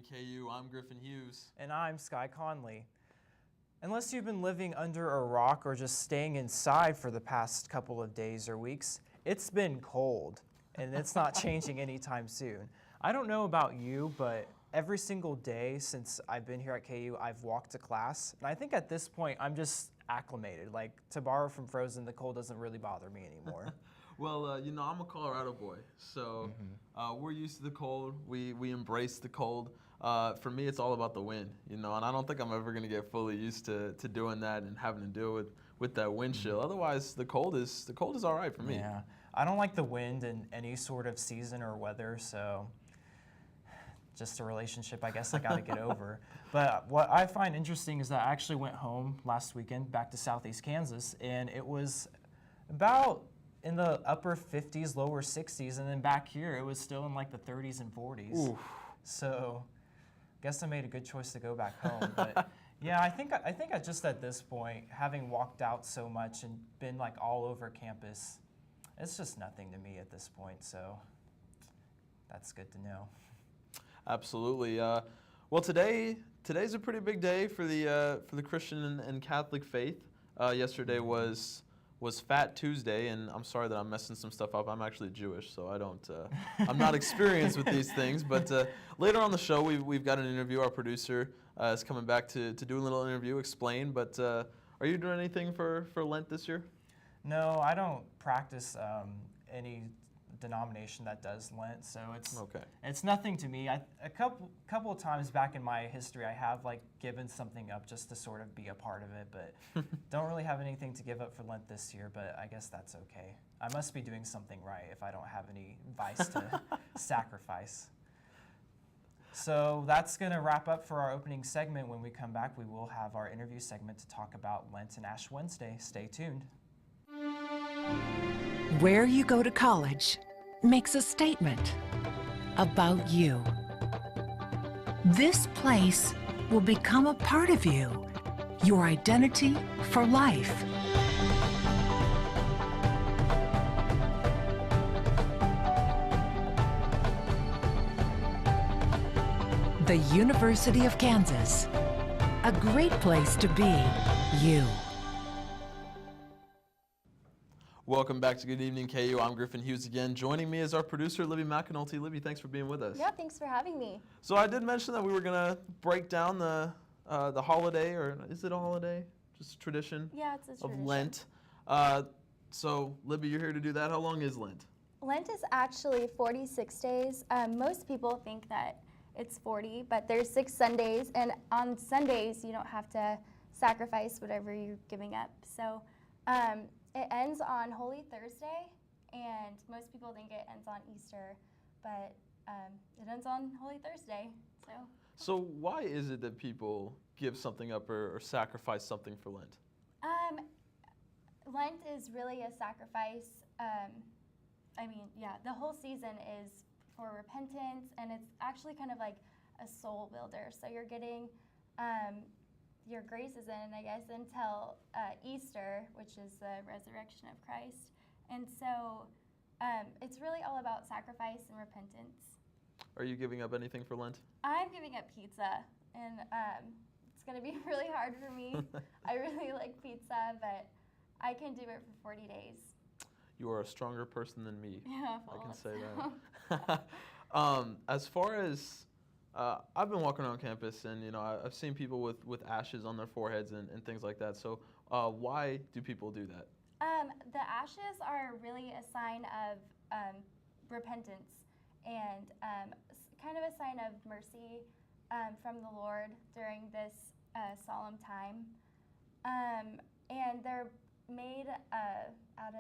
KU. I'm Griffin Hughes. And I'm Sky Conley. Unless you've been living under a rock or just staying inside for the past couple of days or weeks, it's been cold, and it's not changing anytime soon. I don't know about you, but every single day since I've been here at KU, I've walked to class, and I think at this point I'm just acclimated. Like, to borrow from Frozen, the cold doesn't really bother me anymore. Well, I'm a Colorado boy, so we're used to the cold. We embrace the cold. For me, it's all about the wind, and I don't think I'm ever going to get fully used to doing that and having to deal with that wind chill. Otherwise, the cold is all right for me. Yeah, I don't like the wind in any sort of season or weather, so just a relationship I guess I got to get over. But what I find interesting is that I actually went home last weekend back to Southeast Kansas, and it was about in the upper 50s, lower 60s, and then back here it was still in like the 30s and 40s. Oof. So I guess I made a good choice to go back home. But yeah, I think I just at this point, having walked out so much and been like all over campus, it's just nothing to me at this point. So that's good to know. Absolutely. Well, today's a pretty big day for the Christian and Catholic faith. Yesterday was Fat Tuesday, and I'm sorry that I'm messing some stuff up. I'm actually Jewish, so I'm not experienced with these things. But later on the show, we've got an interview. Our producer is coming back to do a little interview, explain. But are you doing anything for Lent this year? No, I don't practice any denomination that does Lent, so it's nothing to me. A couple of times back in my history, I have like given something up just to sort of be a part of it, but don't really have anything to give up for Lent this year. But I guess that's okay. I must be doing something right if I don't have any vice to sacrifice. So that's going to wrap up for our opening segment. When we come back, we will have our interview segment to talk about Lent and Ash Wednesday. Stay tuned. Where you go to college makes a statement about you. This place will become a part of you, your identity for life. The University of Kansas, a great place to be you. Welcome back to Good Evening KU. I'm Griffin Hughes again. Joining me is our producer, Libby McEnulty. Libby, thanks for being with us. Yeah, thanks for having me. So I did mention that we were going to break down the holiday, or is it a holiday? Just a tradition? Yeah, it's a tradition. Of Lent. So, Libby, you're here to do that. How long is Lent? Lent is actually 46 days. Most people think that it's 40, but there's 6 Sundays, and on Sundays you don't have to sacrifice whatever you're giving up. So it ends on Holy Thursday, and most people think it ends on Easter, but it ends on Holy Thursday. So why is it that people give something up or sacrifice something for Lent? Lent is really a sacrifice. The whole season is for repentance, and it's actually kind of like a soul builder. So you're getting your graces in, I guess, until Easter, which is the resurrection of Christ. And so it's really all about sacrifice and repentance. Are you giving up anything for Lent? I'm giving up pizza, and it's going to be really hard for me. I really like pizza, but I can do it for 40 days. You are a stronger person than me. Yeah, I can say that. As far as I've been walking around campus, and I've seen people with ashes on their foreheads and things like that. So why do people do that? The ashes are really a sign of repentance and kind of a sign of mercy from the Lord during this solemn time. And they're made out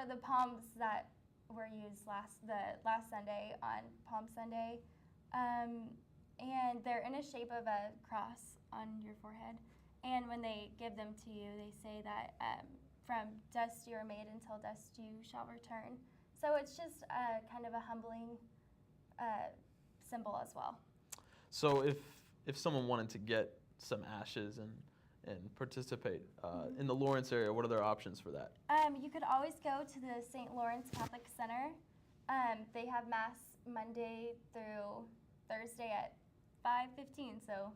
of the palms that were used last Sunday on Palm Sunday, and they're in a shape of a cross on your forehead. And when they give them to you, they say that from dust you are made, until dust you shall return. So it's just kind of a humbling symbol as well. So if someone wanted to get some ashes and participate in the Lawrence area, what are their options for that? You could always go to the St. Lawrence Catholic Center. They have Mass Monday through Thursday at 5:15. So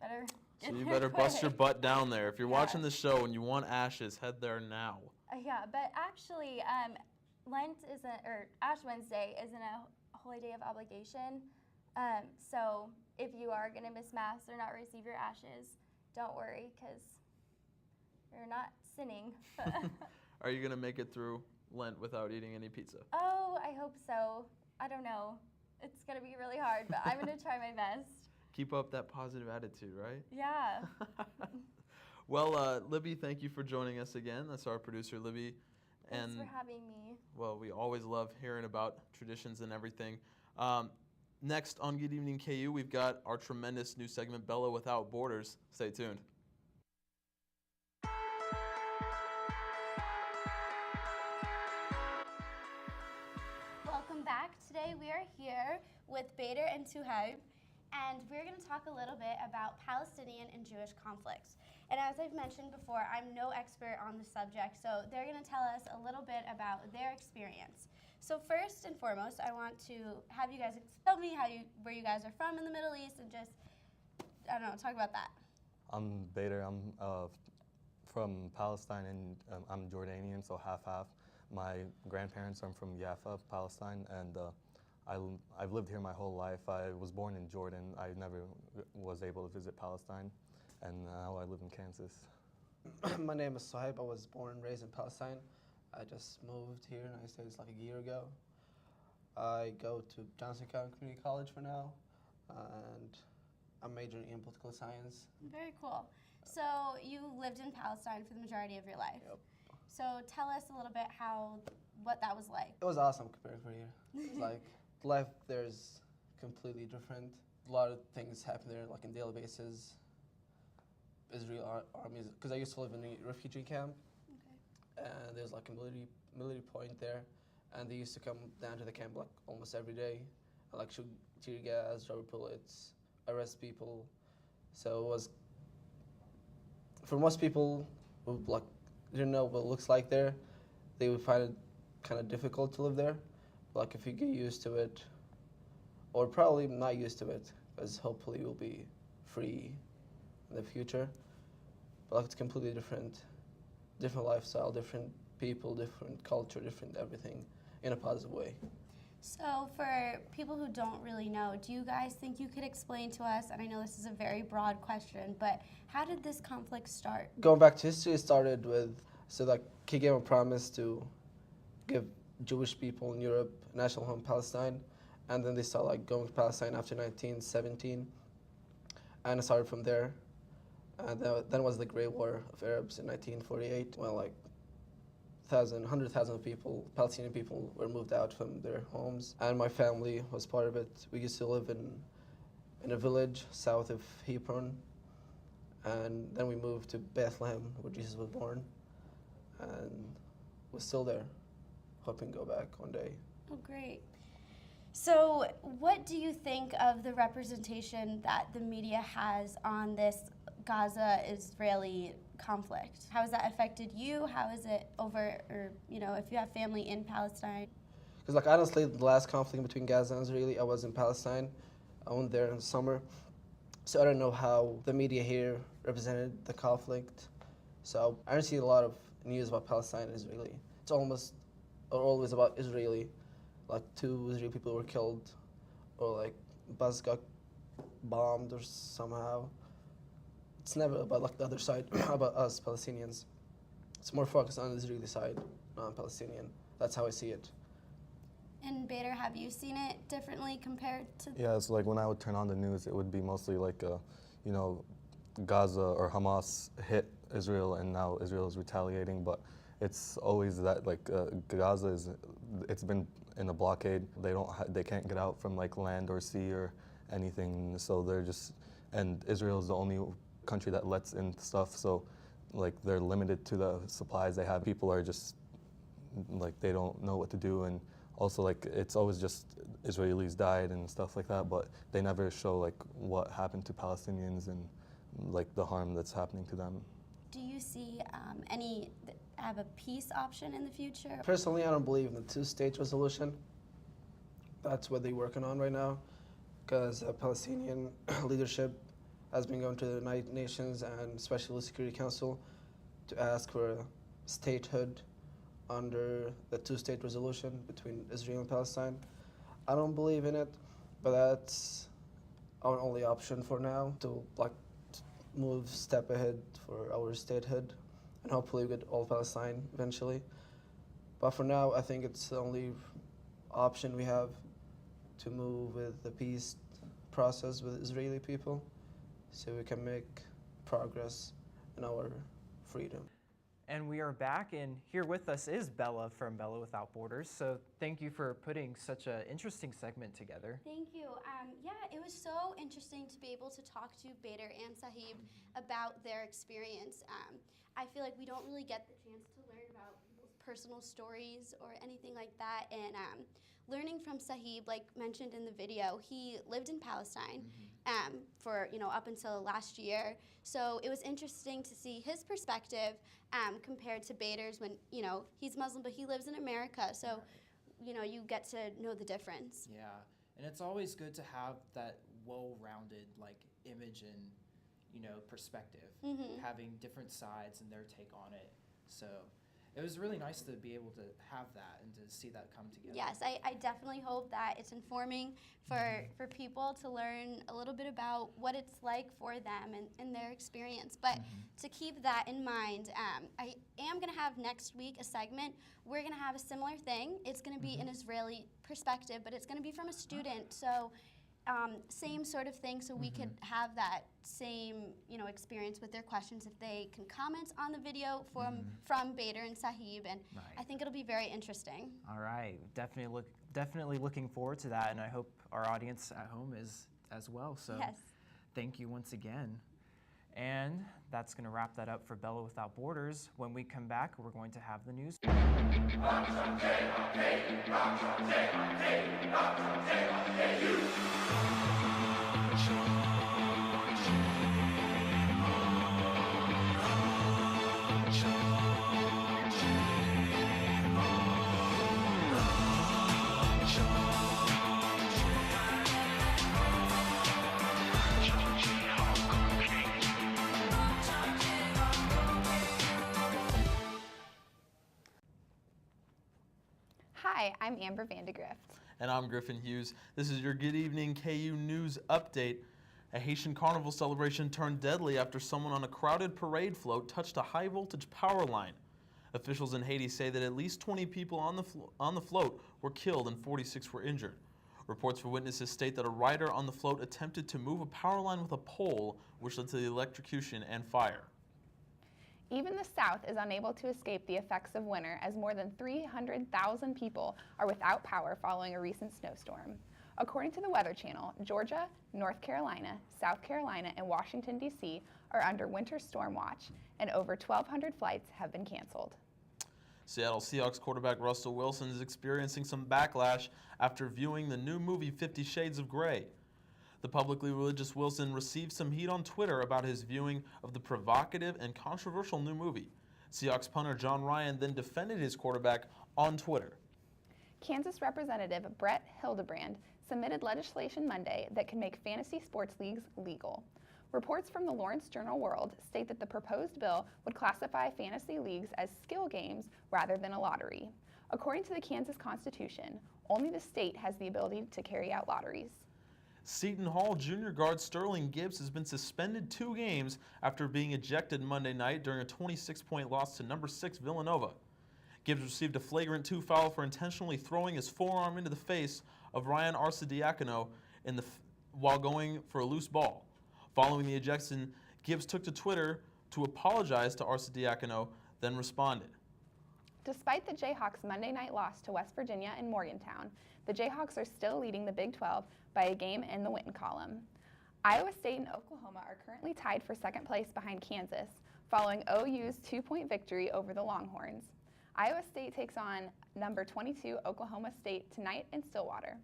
better. So get you there better bust your quick. butt down there. If you're Yeah. watching the show and you want ashes, head there now. Yeah, but actually, Lent isn't, or Ash Wednesday isn't a holy day of obligation. So if you are going to miss Mass or not receive your ashes, don't worry, because you're not sinning. Are you going to make it through Lent without eating any pizza? Oh, I hope so. I don't know. It's going to be really hard, but I'm going to try my best. Keep up that positive attitude, right? Yeah. Well, Libby, thank you for joining us again. That's our producer, Libby. Thanks And for having me. well, we always love hearing about traditions and everything. Next on Good Evening KU, we've got our tremendous new segment, Bella Without Borders. Stay tuned. Welcome back. Today we are here with Bader and Suhaib, and we're going to talk a little bit about Palestinian and Jewish conflicts. And as I've mentioned before, I'm no expert on the subject, so they're going to tell us a little bit about their experience. So first and foremost, I want to have you guys tell me where you guys are from in the Middle East, and just, I don't know, talk about that. I'm Bader. I'm from Palestine, and I'm Jordanian, so half-half. My grandparents are from Jaffa, Palestine, and I've lived here my whole life. I was born in Jordan. I never was able to visit Palestine, and now I live in Kansas. My name is Suhaib. I was born and raised in Palestine. I just moved here in the United States like a year ago. I go to Johnson County Community College for now, and I'm majoring in political science. Very cool. So you lived in Palestine for the majority of your life. Yep. So tell us a little bit what that was like. It was awesome compared to here. It's like life there is completely different. A lot of things happen there, like on daily basis. Israel armies, because I used to live in a refugee camp, and there's like a military point there, and they used to come down to the camp like almost every day, and like shoot tear gas, rubber bullets, arrest people. So it was, for most people who like didn't know what it looks like there, they would find it kind of difficult to live there. But like if you get used to it, or probably not used to it, because hopefully you'll be free in the future. But like it's completely different lifestyle, different people, different culture, different everything in a positive way. So for people who don't really know, do you guys think you could explain to us, and I know this is a very broad question, but how did this conflict start? Going back to history, it started with, so like he gave a promise to give Jewish people in Europe a national home, Palestine, and then they started like going to Palestine after 1917, and it started from there. And then was the Great War of Arabs in 1948, when like 100,000 of people, Palestinian people, were moved out from their homes, and my family was part of it. We used to live in a village south of Hebron, and then we moved to Bethlehem, where Jesus was born, and we're still there, hoping to go back one day. Oh, great. So what do you think of the representation that the media has on this Gaza-Israeli conflict? How has that affected you? How is it over, or, you know, if you have family in Palestine? Because like honestly, the last conflict between Gaza and Israeli, I was in Palestine. I went there in the summer. So I don't know how the media here represented the conflict. So I don't see a lot of news about Palestine and Israeli. It's almost or always about Israeli. Like 2 Israeli people were killed, or like bus got bombed or somehow. It's never about like the other side, about us Palestinians. It's more focused on the Israeli side, not on Palestinian. That's how I see it. And Bader, have you seen it differently compared to? Yeah, it's like when I would turn on the news, it would be mostly like, you know, Gaza or Hamas hit Israel, and now Israel is retaliating. But it's always that like Gaza it's been in a blockade. They can't get out from like land or sea or anything. So they're just, and Israel is the only country that lets in stuff. So like they're limited to the supplies they have. People are just like they don't know what to do, and also like it's always just Israelis died and stuff like that. But they never show like what happened to Palestinians and like the harm that's happening to them. Do you see have a peace option in the future? Personally, I don't believe in the 2-state resolution. that's what they're working on right now, because Palestinian leadership has been going to the United Nations and Special Security Council to ask for statehood under the two-state resolution between Israel and Palestine. I don't believe in it, but that's our only option for now to move step ahead for our statehood, and hopefully we get all Palestine eventually. But for now, I think it's the only option we have to move with the peace process with Israeli people, so we can make progress in our freedom. And we are back, and here with us is Bella from Bella Without Borders. So thank you for putting such an interesting segment together. Thank you. Yeah, it was so interesting to be able to talk to Bader and Suhaib about their experience. I feel like we don't really get the chance to learn about people's personal stories or anything like that. And learning from Suhaib, like mentioned in the video, he lived in Palestine for up until last year. So it was interesting to see his perspective compared to Bader's when he's Muslim, but he lives in America. So you get to know the difference. Yeah, and it's always good to have that well-rounded image and perspective, having different sides and their take on it. So it was really nice to be able to have that and to see that come together. Yes, I definitely hope that it's informing for people to learn a little bit about what it's like for them and their experience. But to keep that in mind, I am going to have next week a segment. We're going to have a similar thing. It's going to be an Israeli perspective, but it's going to be from a student. So same sort of thing, so we could have that same experience with their questions if they can comment on the video from Bader and Suhaib, and I think it'll be very interesting. All right, definitely looking forward to that, and I hope our audience at home is as well. So Yes. Thank you once again. And that's going to wrap that up for Bella Without Borders. When we come back, we're going to have the news. Hi, I'm Amber Vandegrift. And I'm Griffin Hughes. This is your Good Evening KU News Update. A Haitian carnival celebration turned deadly after someone on a crowded parade float touched a high-voltage power line. Officials in Haiti say that at least 20 people on the float were killed and 46 were injured. Reports from witnesses state that a rider on the float attempted to move a power line with a pole, which led to the electrocution and fire. Even the South is unable to escape the effects of winter as more than 300,000 people are without power following a recent snowstorm. According to the Weather Channel, Georgia, North Carolina, South Carolina, and Washington, D.C. are under winter storm watch, and over 1,200 flights have been canceled. Seattle Seahawks quarterback Russell Wilson is experiencing some backlash after viewing the new movie 50 Shades of Grey. The publicly religious Wilson received some heat on Twitter about his viewing of the provocative and controversial new movie. Seahawks punter John Ryan then defended his quarterback on Twitter. Kansas Representative Brett Hildebrand submitted legislation Monday that can make fantasy sports leagues legal. Reports from the Lawrence Journal-World state that the proposed bill would classify fantasy leagues as skill games rather than a lottery. According to the Kansas Constitution, only the state has the ability to carry out lotteries. Seton Hall junior guard Sterling Gibbs has been suspended 2 games after being ejected Monday night during a 26-point loss to number 6 Villanova. Gibbs received a flagrant 2 foul for intentionally throwing his forearm into the face of Ryan Arcidiacono while going for a loose ball. Following the ejection, Gibbs took to Twitter to apologize to Arcidiacono, then responded. Despite the Jayhawks' Monday night loss to West Virginia and Morgantown, the Jayhawks are still leading the Big 12 by a game in the win column. Iowa State and Oklahoma are currently tied for second place behind Kansas, following OU's 2-point victory over the Longhorns. Iowa State takes on number 22 Oklahoma State tonight in Stillwater.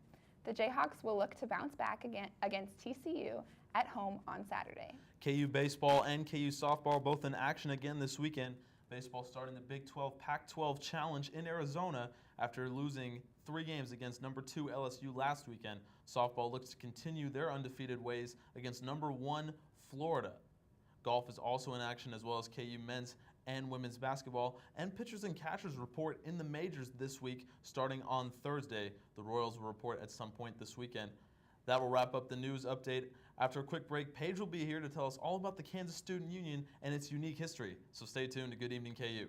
The Jayhawks will look to bounce back against TCU at home on Saturday. KU baseball and KU softball both in action again this weekend. Baseball starting the Big 12 Pac-12 Challenge in Arizona after losing 3 games against number 2 LSU last weekend. Softball looks to continue their undefeated ways against number 1 Florida. Golf is also in action, as well as KU men's and women's basketball, and pitchers and catchers report in the majors this week starting on Thursday. The Royals will report at some point this weekend. That will wrap up the news update. After a quick break, Paige will be here to tell us all about the Kansas Student Union and its unique history. So stay tuned to Good Evening KU.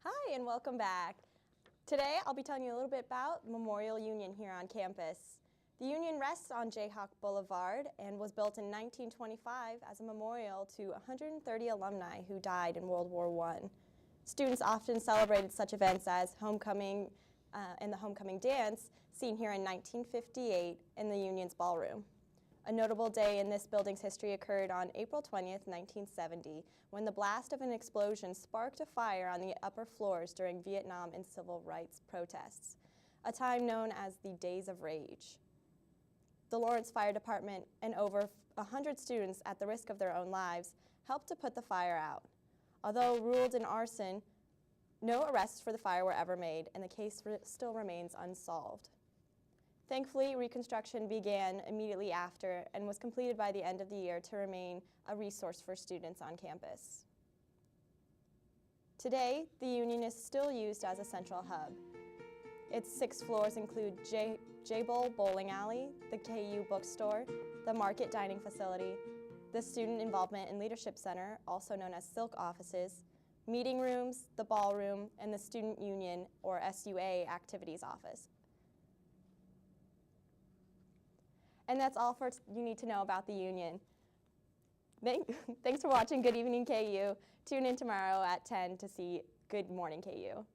Hi, and welcome back. Today, I'll be telling you a little bit about Memorial Union here on campus. The Union rests on Jayhawk Boulevard and was built in 1925 as a memorial to 130 alumni who died in World War I. Students often celebrated such events as homecoming and the homecoming dance, seen here in 1958 in the Union's ballroom. A notable day in this building's history occurred on April 20th, 1970, when the blast of an explosion sparked a fire on the upper floors during Vietnam and civil rights protests, a time known as the Days of Rage. The Lawrence Fire Department and over 100 students, at the risk of their own lives, helped to put the fire out. Although ruled an arson, no arrests for the fire were ever made, and the case still remains unsolved. Thankfully, reconstruction began immediately after and was completed by the end of the year to remain a resource for students on campus. Today, the Union is still used as a central hub. Its 6 floors include J-Bowl Bowling Alley, the KU Bookstore, the Market Dining Facility, the Student Involvement and Leadership Center, also known as Silk Offices, meeting rooms, the ballroom, and the Student Union, or SUA, Activities Office. And that's all you need to know about the Union. Thanks for watching Good Evening KU. Tune in tomorrow at 10 to see Good Morning KU.